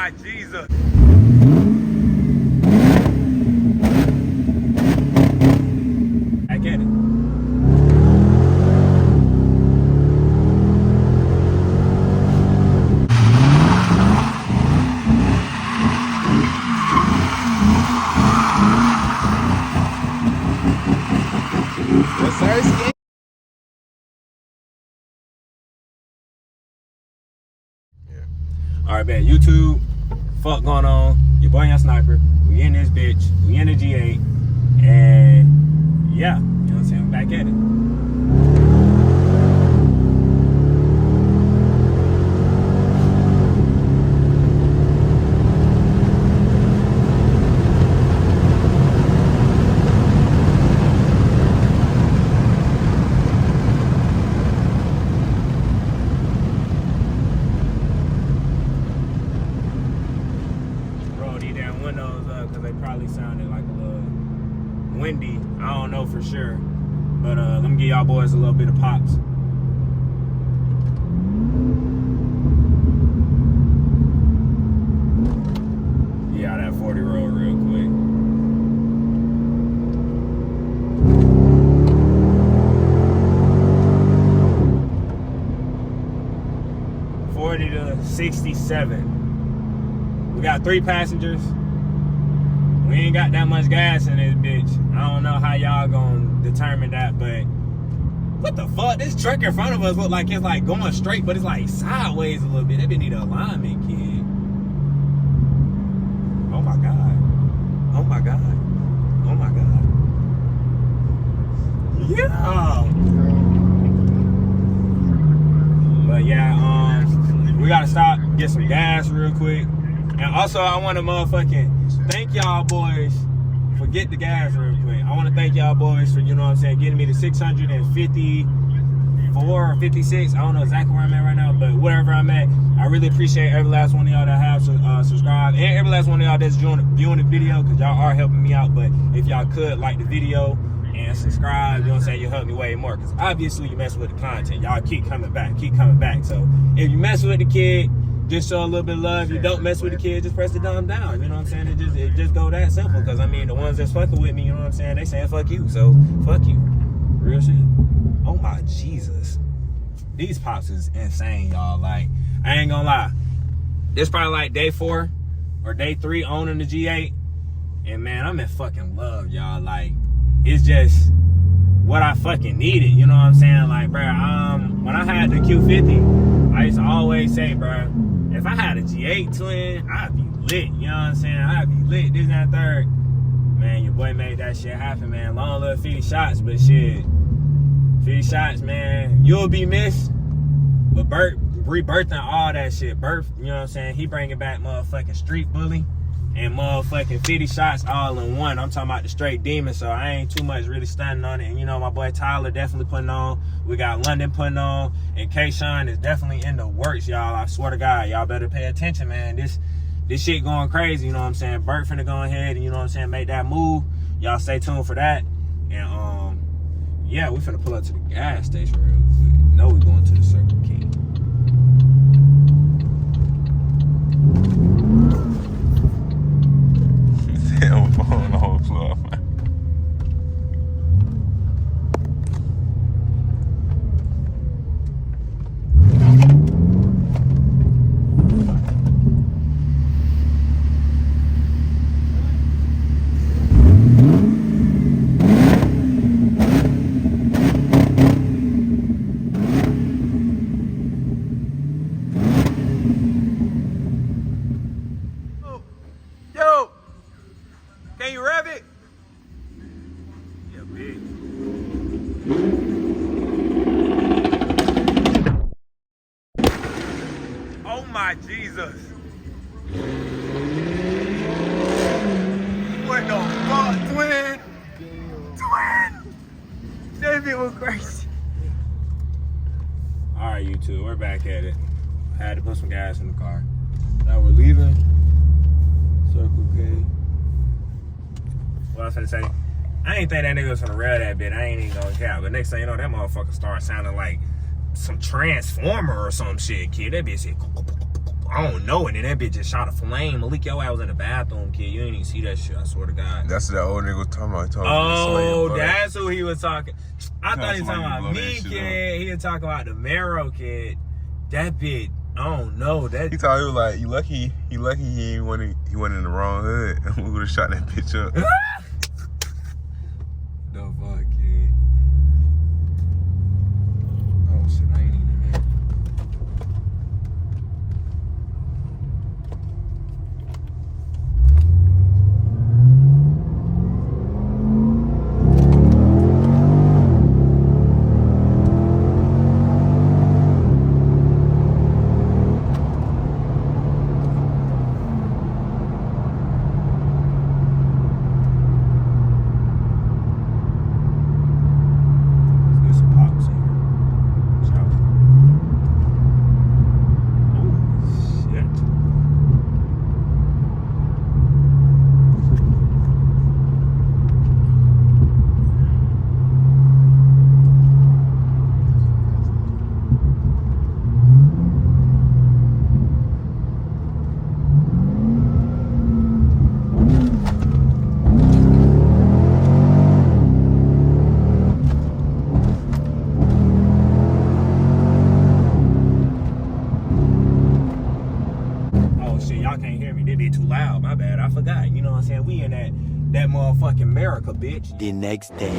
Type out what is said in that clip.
my Jesus. I get it. All right, man. YouTube, fuck going on? Your boy Young Sniper. We in this bitch. We in the G8, and yeah, you know what I'm saying. Back at it. Windows up because they probably sounded like a little windy. I don't know for sure, but let me give y'all boys a little bit of pops. Yeah, that 40 roll real quick. to 67. We got 3 passengers. We ain't got that much gas in this bitch. I don't know how y'all gonna determine that, but what the fuck? This truck in front of us look like it's like going straight, but it's like sideways a little bit. That bitch need an alignment, kid. Oh my god. Oh my god. Oh my god. Yeah. But yeah, we gotta stop, get some gas real quick. And also I wanna motherfucking thank y'all boys for getting the gas real quick. I wanna thank y'all boys for, you know what I'm saying, getting me to 654 or 56. I don't know exactly where I'm at right now, but wherever I'm at, I really appreciate every last one of y'all that have subscribed, and every last one of y'all that's viewing the video, because y'all are helping me out. But if y'all could like the video and subscribe, you know what I'm saying, you'll help me way more, because obviously you mess with the content. Y'all keep coming back. So if you mess with the kid, just show a little bit of love. You don't mess with the kid, just press the dumb down. You know what I'm saying? It just go that simple. Because I mean, the ones that's fucking with me, you know what I'm saying, they saying fuck you. So fuck you. Real shit. Oh my Jesus. These pops is insane, y'all. Like, I ain't gonna lie. This probably like day 4 or day 3 owning the G8. And man, I'm in fucking love, y'all. Like, it's just what I fucking needed. You know what I'm saying? Like, bro, when I had the Q50, I used to always say, bro, if I had a G8 twin, I'd be lit. You know what I'm saying? I'd be lit. This and that third. Man, your boy made that shit happen, man. Long little 50 shots, but shit. 50 shots, man. You'll be missed. But Bert rebirthing all that shit. Bert, you know what I'm saying? He bringing back motherfucking Street Bully and motherfucking 50 shots all in one. I'm talking about the straight demon, so I ain't too much really standing on it. And you know, my boy Tyler definitely putting on. We got London putting on. And K-Shine is definitely in the works, y'all. I swear to God, y'all better pay attention, man. This shit going crazy, you know what I'm saying? Bert finna go ahead and, you know what I'm saying, make that move. Y'all stay tuned for that. And yeah, we finna pull up to the gas station real quick. No, we going to the Circle K. Damn, phone the whole floor, man. Yo, can you rev it? Yeah, big. Oh my Jesus. What the fuck, twin? Twin! That bit was crazy. Alright, YouTube, we're back at it. I had to put some gas in the car. Now we're leaving Circle K. What I was gonna say, I ain't think that nigga was gonna rail that bit. I ain't even gonna cap. But next thing you know, that motherfucker started sounding like some transformer or some shit, kid. That bitch said, I don't know. And then that bitch just shot a flame. Malik, your ass was in the bathroom, kid. You ain't even see that shit. I swear to God. That's what that old nigga was talking about. He told me Oh, that's who he was talking. I thought he was talking somebody about blow me, that shit kid. He was talking about the Marrow kid. That bitch. I don't know. That He told me, like, you lucky he went in the wrong hood. We would have shot that bitch up. the fuck, kid. Oh shit, I ain't even in there. My bad, I forgot. You know what I'm saying? We in that motherfucking America, bitch. The next day.